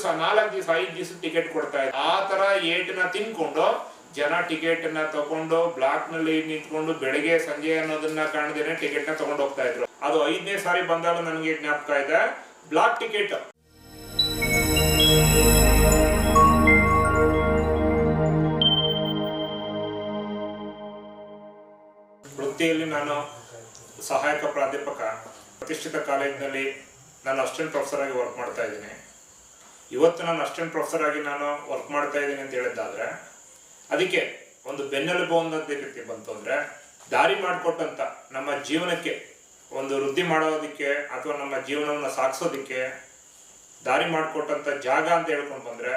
ದಿವಸ 4 ದಿವಸ 5 ದಿವಸ ಟಿಕೆಟ್ ಕೊಡ್ತಾ ಇದ್ರು. ಆ ತರ ಏಟನ್ನ ತಿನ್ಕೊಂಡು ಜನ ಟಿಕೆಟ್ ನ ತಗೊಂಡು ಬ್ಲಾಕ್ ನಲ್ಲಿ ನಿಂತ್ಕೊಂಡು ಬೆಳಗ್ಗೆ ಸಂಜೆ ಅನ್ನೋದನ್ನ ಕಾಣದೇನೆ ಟಿಕೆಟ್ ನ ತಗೊಂಡು ಹೋಗ್ತಾ ಇದ್ರು. ಅದು 5ನೇ ಸಾರಿ ಬಂದಾಗ ನನಗೆ ಜ್ಞಾಪಕ ಇದೆ, ಬ್ಲಾಕ್ ಟಿಕೆಟ್ ವೃತ್ತಿಯಲ್ಲಿ ನಾನು ಸಹಾಯಕ ಪ್ರಾಧ್ಯಾಪಕ, ಪ್ರತಿಷ್ಠಿತ ಕಾಲೇಜಿನಲ್ಲಿ ನಾನು ಅಸಿಸ್ಟೆಂಟ್ ಪ್ರೊಫೆಸರ್ ಆಗಿ ವರ್ಕ್ ಮಾಡ್ತಾ ಇದ್ದೀನಿ. ಇವತ್ತು ನಾನು ಅಸಿಸ್ಟೆಂಟ್ ಪ್ರೊಫೆಸರ್ ಆಗಿ ನಾನು ವರ್ಕ್ ಮಾಡ್ತಾ ಇದ್ದೀನಿ ಅಂತ ಹೇಳಿದ್ದಾದ್ರೆ ಅದಕ್ಕೆ ಒಂದು ಬೆನ್ನೆಲುಬು ಅನ್ನೋದು ರೀತಿ ಬಂತು ಅಂದರೆ, ದಾರಿ ಮಾಡಿಕೊಟ್ಟಂತ ನಮ್ಮ ಜೀವನಕ್ಕೆ ಒಂದು ವೃದ್ಧಿ ಮಾಡೋದಕ್ಕೆ ಅಥವಾ ನಮ್ಮ ಜೀವನವನ್ನು ಸಾಗಿಸೋದಕ್ಕೆ ದಾರಿ ಮಾಡಿಕೊಟ್ಟಂಥ ಜಾಗ ಅಂತ ಹೇಳ್ಕೊಂಡು ಬಂದರೆ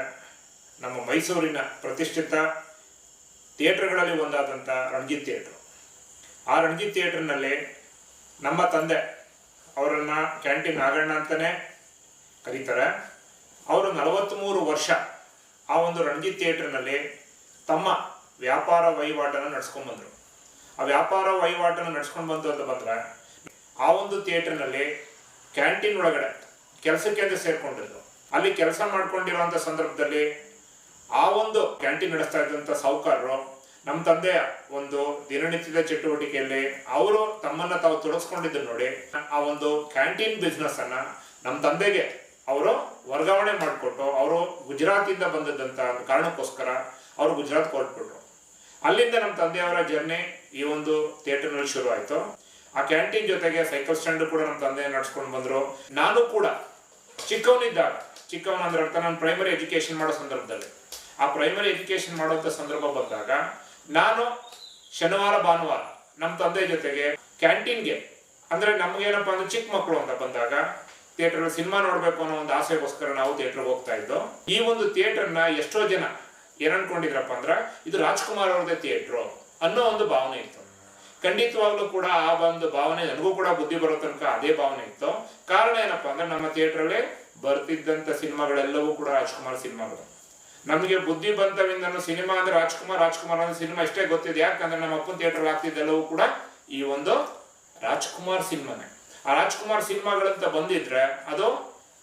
ನಮ್ಮ ಮೈಸೂರಿನ ಪ್ರತಿಷ್ಠಿತ ಥಿಯೇಟ್ರ್ಗಳಲ್ಲಿ ಒಂದಾದಂಥ ರಣಜಿತ್ ಥಿಯೇಟ್ರು. ಆ ರಣಜಿತ್ ಥಿಯೇಟ್ರ್ನಲ್ಲಿ ನಮ್ಮ ತಂದೆ, ಅವರನ್ನು ಕ್ಯಾಂಟೀನ್ ನಾಗಣ್ಣ ಅಂತಲೇ ಕರೀತಾರೆ, ಅವರು 43 ವರ್ಷ ಆ ಒಂದು ರಣಜಿತ್ ಥಿಯೇಟ್ರ್ನಲ್ಲಿ ತಮ್ಮ ವ್ಯಾಪಾರ ವಹಿವಾಟನ್ನು ನಡೆಸ್ಕೊಂಡ್ಬಂದರು. ಆ ವ್ಯಾಪಾರ ವಹಿವಾಟನ್ನು ನಡ್ಸ್ಕೊಂಡು ಬಂತು ಅಂತ ಬಂದರೆ ಆ ಒಂದು ಥಿಯೇಟ್ರ್ನಲ್ಲಿ ಕ್ಯಾಂಟೀನ್ ಒಳಗಡೆ ಕೆಲಸಕ್ಕೆ ಅಂತ ಸೇರಿಕೊಂಡಿದ್ರು. ಅಲ್ಲಿ ಕೆಲಸ ಮಾಡ್ಕೊಂಡಿರೋಂಥ ಸಂದರ್ಭದಲ್ಲಿ ಆ ಒಂದು ಕ್ಯಾಂಟೀನ್ ನಡೆಸ್ತಾ ಇದ್ದಂಥ ಸಾಹುಕಾರರು ನಮ್ಮ ತಂದೆಯ ಒಂದು ದಿನನಿತ್ಯದ ಚಟುವಟಿಕೆಯಲ್ಲಿ ಅವರು ತಮ್ಮನ್ನ ತಾವು ತೊಡಗಿಸ್ಕೊಂಡಿದ್ದು ನೋಡಿ ಆ ಒಂದು ಕ್ಯಾಂಟೀನ್ ಬಿಸ್ನೆಸ್ ಅನ್ನ ನಮ್ಮ ತಂದೆಗೆ ಅವರು ವರ್ಗಾವಣೆ ಮಾಡಿಕೊಟ್ಟು, ಅವರು ಗುಜರಾತಿಂದ ಬಂದದ್ದಂಥ ಕಾರಣಕ್ಕೋಸ್ಕರ ಅವರು ಗುಜರಾತ್ ಹೊರಟ್ಬಿಟ್ರು. ಅಲ್ಲಿಂದ ನಮ್ಮ ತಂದೆಯವರ ಜರ್ನಿ ಈ ಒಂದು ಥಿಯೇಟರ್ನಲ್ಲಿ ಶುರು ಆಯಿತು. ಆ ಕ್ಯಾಂಟೀನ್ ಜೊತೆಗೆ ಸೈಕಲ್ ಸ್ಟ್ಯಾಂಡ್ ಕೂಡ ನಮ್ಮ ತಂದೆ ನಡ್ಸ್ಕೊಂಡು ಬಂದರು. ನಾನು ಕೂಡ ಚಿಕ್ಕವನಂದ್ರೆ ಅರ್ಥ ನಾನು ಪ್ರೈಮರಿ ಎಜುಕೇಶನ್ ಮಾಡೋ ಸಂದರ್ಭದಲ್ಲಿ, ಆ ಪ್ರೈಮರಿ ಎಜುಕೇಶನ್ ಮಾಡೋಂಥ ಸಂದರ್ಭ ಬಂದಾಗ ನಾನು ಶನಿವಾರ ಭಾನುವಾರ ನಮ್ಮ ತಂದೆ ಜೊತೆಗೆ ಕ್ಯಾಂಟೀನ್ಗೆ, ಅಂದರೆ ನಮಗೇನಪ್ಪ ಅಂದ್ರೆ ಚಿಕ್ಕ ಮಕ್ಕಳು ಅಂತ ಬಂದಾಗ ಥಿಯೇಟರ್ ಸಿನಿಮಾ ನೋಡಬೇಕು ಅನ್ನೋ ಒಂದು ಆಸೆಗೋಸ್ಕರ ನಾವು ಥಿಯೇಟರ್ಗೆ ಹೋಗ್ತಾ ಇದ್ದೋ. ಈ ಒಂದು ಥಿಯೇಟರ್ನ ಎಷ್ಟೋ ಜನ ಏನ್ ಅನ್ಕೊಂಡಿದ್ರಪ್ಪ ಅಂದ್ರೆ ಇದು ರಾಜ್ಕುಮಾರ್ ಅವ್ರದೇ ಥಿಯೇಟ್ರು ಅನ್ನೋ ಒಂದು ಭಾವನೆ ಇತ್ತು. ಖಂಡಿತವಾಗ್ಲೂ ಕೂಡ ಆ ಒಂದು ಭಾವನೆ ನನಗೂ ಕೂಡ ಬುದ್ಧಿ ಬರೋ ತನಕ ಅದೇ ಭಾವನೆ ಇತ್ತು. ಕಾರಣ ಏನಪ್ಪಾ ಅಂದ್ರೆ ನಮ್ಮ ಥಿಯೇಟ್ರಲ್ಲಿ ಬರ್ತಿದ್ದಂಥ ಸಿನಿಮಾಗಳೆಲ್ಲವೂ ಕೂಡ ರಾಜ್ಕುಮಾರ್ ಸಿನಿಮಾಗಳು. ನಮಗೆ ಬುದ್ಧಿ ಬಂತವಿಂದ ಸಿನಿಮಾ ಅಂದ್ರೆ ರಾಜ್ಕುಮಾರ್ ಅಂದ್ರೆ ಸಿನಿಮಾ ಇಷ್ಟೇ ಗೊತ್ತಿದೆ. ಯಾಕಂದ್ರೆ ನಮ್ಮ ಅಪ್ಪನ ಥಿಯೇಟರ್ ಆಗ್ತಿದ್ದೆಲ್ಲವೂ ಕೂಡ ಈ ಒಂದು ರಾಜ್ಕುಮಾರ್ ಸಿನಿಮಾನೇ. ಆ ರಾಜ್ಕುಮಾರ್ ಸಿನಿಮಾಗಳಂತ ಬಂದಿದ್ರೆ ಅದು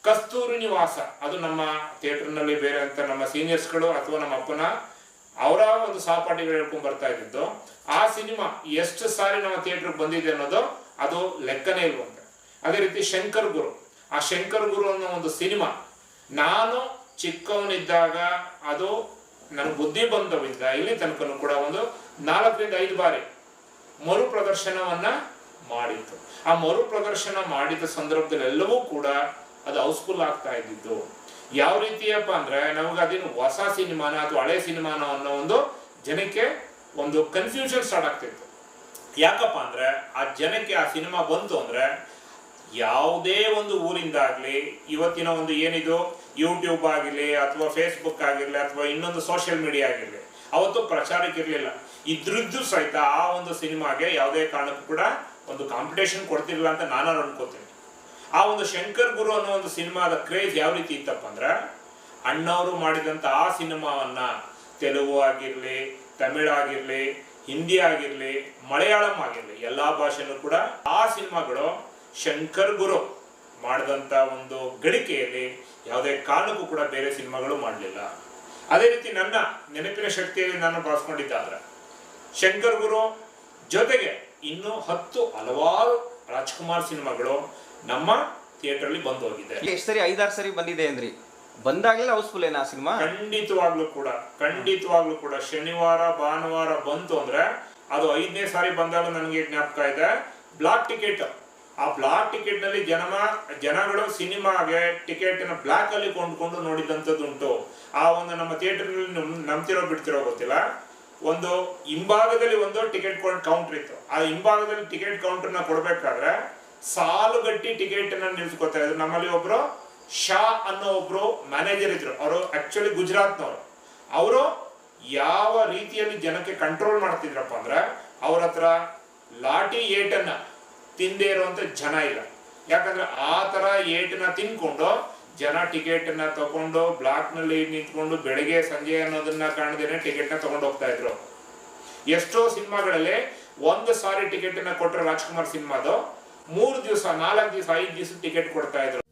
ಕಸ್ತೂರಿ ನಿವಾಸ, ಅದು ನಮ್ಮ ಥಿಯೇಟರ್ನಲ್ಲಿ ಬೇರೆ ಅಂತ ನಮ್ಮ ಸೀನಿಯರ್ಸ್ಗಳು ಅಥವಾ ನಮ್ಮ ಅಪ್ಪನ ಅವರ ಒಂದು ಸಹಪಾಠಿಗಳು ಹೇಳ್ಕೊಂಡು ಬರ್ತಾ ಇದ್ದಿದ್ದು. ಆ ಸಿನಿಮಾ ಎಷ್ಟು ಸಾರಿ ನಮ್ಮ ಥಿಯೇಟರ್ಗೆ ಬಂದಿದೆ ಅನ್ನೋದು ಅದು ಲೆಕ್ಕನೇ ಇಲ್ವಂತೆ. ಅದೇ ರೀತಿ ಶಂಕರ್ ಗುರು, ಆ ಶಂಕರ್ ಗುರು ಅನ್ನೋ ಒಂದು ಸಿನಿಮಾ ನಾನು ಚಿಕ್ಕವನಿದ್ದಾಗ ಅದು ನನ್ನ ಬುದ್ಧಿ ಬಂದವಿಂದ ಇಲ್ಲಿ ತನಕನೂ ಕೂಡ ಒಂದು 4ರಿಂದ 5 ಬಾರಿ ಮರು ಪ್ರದರ್ಶನವನ್ನ ಮಾಡಿತ್ತು. ಆ ಮರು ಪ್ರದರ್ಶನ ಮಾಡಿದ ಸಂದರ್ಭದಲ್ಲಿ ಎಲ್ಲವೂ ಕೂಡ ಅದು ಹೌಸ್ಫುಲ್ ಆಗ್ತಾ ಇದ್ದಿದ್ದು. ಯಾವ ರೀತಿಯಪ್ಪ ಅಂದ್ರೆ ನಮಗೆ ಅದೇನು ಹೊಸ ಸಿನಿಮಾನ ಅಥವಾ ಹಳೆ ಸಿನಿಮಾನ ಅನ್ನೋ ಒಂದು ಜನಕ್ಕೆ ಒಂದು ಕನ್ಫ್ಯೂಷನ್ ಸ್ಟಾರ್ಟ್ ಆಗ್ತಿತ್ತು. ಯಾಕಪ್ಪ ಅಂದ್ರೆ ಆ ಜನಕ್ಕೆ ಆ ಸಿನಿಮಾ ಬಂತು ಅಂದ್ರೆ ಯಾವುದೇ ಒಂದು ಊರಿಂದ ಆಗ್ಲಿ, ಇವತ್ತಿನ ಒಂದು ಏನಿದು ಯೂಟ್ಯೂಬ್ ಆಗಿರ್ಲಿ ಅಥವಾ ಫೇಸ್ಬುಕ್ ಆಗಿರ್ಲಿ ಅಥವಾ ಇನ್ನೊಂದು ಸೋಷಿಯಲ್ ಮೀಡಿಯಾ ಆಗಿರ್ಲಿ, ಅವತ್ತು ಪ್ರಚಾರಕ್ಕೆ ಇರಲಿಲ್ಲ. ಇದ್ರದ್ದು ಸಹಿತ ಆ ಒಂದು ಸಿನಿಮಾಗೆ ಯಾವುದೇ ಕಾರಣಕ್ಕೂ ಕೂಡ ಒಂದು ಕಾಂಪಿಟೇಷನ್ ಕೊಡ್ತಿರ್ಲಿಲ್ಲ ಅಂತ ನಾನು ಅನ್ಕೋತೀನಿ. ಆ ಒಂದು ಶಂಕರ್ ಗುರು ಅನ್ನೋ ಒಂದು ಸಿನಿಮಾದ ಕ್ರೇಜ್ ಯಾವ ರೀತಿ ಇತ್ತಪ್ಪ ಅಂದ್ರೆ, ಅಣ್ಣವರು ಮಾಡಿದಂಥ ಆ ಸಿನಿಮಾವನ್ನ ತೆಲುಗು ಆಗಿರ್ಲಿ, ತಮಿಳ್ ಆಗಿರ್ಲಿ, ಹಿಂದಿ ಆಗಿರ್ಲಿ, ಮಲಯಾಳಂ ಆಗಿರ್ಲಿ ಎಲ್ಲಾ ಭಾಷೆನೂ ಕೂಡ ಆ ಸಿನಿಮಾಗಳು ಶಂಕರ್ ಗುರು ಮಾಡಿದಂಥ ಒಂದು ಗಳಿಕೆಯಲ್ಲಿ ಯಾವುದೇ ಕಾರಣಕ್ಕೂ ಕೂಡ ಬೇರೆ ಸಿನಿಮಾಗಳು ಮಾಡಲಿಲ್ಲ. ಅದೇ ರೀತಿ ನನ್ನ ನೆನಪಿನ ಶಕ್ತಿಯಲ್ಲಿ ನಾನು ಭಾವಿಸ್ಕೊಂಡಿದ್ದಾದ್ರೆ ಶಂಕರ್ ಗುರು ಜೊತೆಗೆ ಇನ್ನೂ 10 ಹಲವಾರು ರಾಜ್ಕುಮಾರ್ ಸಿನಿಮಾಗಳು ನಮ್ಮ ಥಿಯೇಟರ್ ಅಲ್ಲಿ ಬಂದು ಹೋಗಿದೆ. ಎಷ್ಟು ಸರಿ 5-6 ಸರಿ ಬಂದಿದೆ ಅಂದ್ರಿ, ಬಂದಾಗಲೇ ಹೌಸ್ಫುಲ್ ಏನಾ ಸಿನಿಮಾ? ಖಂಡಿತವಾಗ್ಲೂ ಕೂಡ ಶನಿವಾರ ಭಾನುವಾರ ಬಂತು ಅಂದ್ರೆ ಅದು 5ನೇ ಸಾರಿ ಬಂದಾಗ ನನಗೆ ಜ್ಞಾಪಕ ಇದೆ, ಬ್ಲಾಕ್ ಟಿಕೆಟ್. ಆ ಬ್ಲಾಕ್ ಟಿಕೆಟ್ ನಲ್ಲಿ ಜನಗಳು ಸಿನಿಮಾಗೆ ಟಿಕೆಟ್ ನ ಬ್ಲಾಕ್ ಅಲ್ಲಿ ಕೊಂಡ್ಕೊಂಡು ನೋಡಿದಂಥದ್ದುಂಟು. ಆ ಒಂದು ನಮ್ಮ ಥಿಯೇಟರ್ ನಂಬ್ತಿರೋ ಬಿಡ್ತಿರೋ ಗೊತ್ತಿಲ್ಲ, ಒಂದು ಹಿಂಭಾಗದಲ್ಲಿ ಒಂದು ಟಿಕೆಟ್ ಕೌಂಟರ್ ಇತ್ತು. ಆ ಹಿಂಭಾಗದಲ್ಲಿ ಟಿಕೆಟ್ ಕೌಂಟರ್ನ ಕೊಡ್ಬೇಕಾದ್ರೆ ಸಾಲುಗಟ್ಟಿ ಟಿಕೆಟ್ ನಿಲ್ಸ್ಕೊತಾ ಇದ್ರು. ನಮ್ಮಲ್ಲಿ ಒಬ್ರು ಶಾ ಅನ್ನೋ ಒಬ್ರು ಮ್ಯಾನೇಜರ್ ಇದ್ರು, ಅವರು ಆಕ್ಚುಲಿ ಗುಜರಾತ್ನವರು. ಅವರು ಯಾವ ರೀತಿಯಲ್ಲಿ ಜನಕ್ಕೆ ಕಂಟ್ರೋಲ್ ಮಾಡ್ತಿದ್ರಪ್ಪ ಅಂದ್ರೆ ಅವ್ರ ಹತ್ರ ಲಾಠಿ ಏಟನ್ನ ತಿಂದೇ ಇರುವಂತ ಜನ ಇಲ್ಲ. ಯಾಕಂದ್ರೆ ಆ ತರ ಏಟನ್ನ ತಿನ್ಕೊಂಡು ಜನ ಟಿಕೆಟ್ ನ ತಗೊಂಡು ಬ್ಲಾಕ್ ನಲ್ಲಿ ನಿಂತ್ಕೊಂಡು ಬೆಳಗ್ಗೆ ಸಂಜೆ ಅನ್ನೋದನ್ನ ಕಾಣದೇನೆ ಟಿಕೆಟ್ ನ ತಗೊಂಡು ಹೋಗ್ತಾ ಇದ್ರು. ಎಷ್ಟೋ ಸಿನಿಮಾಗಳಲ್ಲಿ 1 ಸಾರಿ ಟಿಕೆಟ್ ನ ಕೊಟ್ಟರೆ ರಾಜ್ಕುಮಾರ್ ಸಿನಿಮಾದು 3 ದಿವಸ 4 ದಿವಸ 5 ದಿವಸ ಟಿಕೆಟ್ ಕೊಡ್ತಾ ಇದ್ರು.